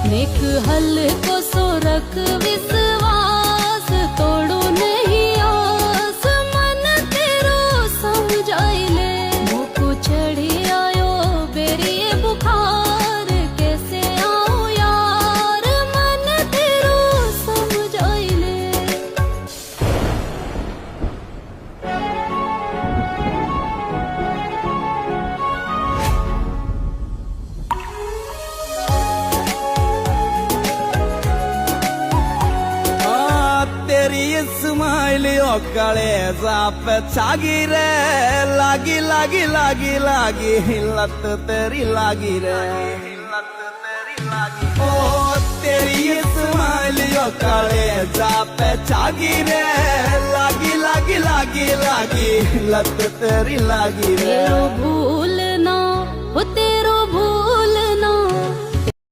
नेक हल को सो रख विश्वास, तोड़ो नहीं आस, मन तेरो समझाई ले। मुको चढ़ी आयो बेरी बुखार, कैसे आओ यार, मन तेरो समझाई ले। तेरी स्माइल ओकले जाप छागी रे, लागी लागी लागी लागी लत तेरी लागी रे, लत तेरी लागी। ओ तेरी स्माइल ओकले जाप छागी रे, लागी लागी लागी लागी लत तेरी लागी रे। भूल ना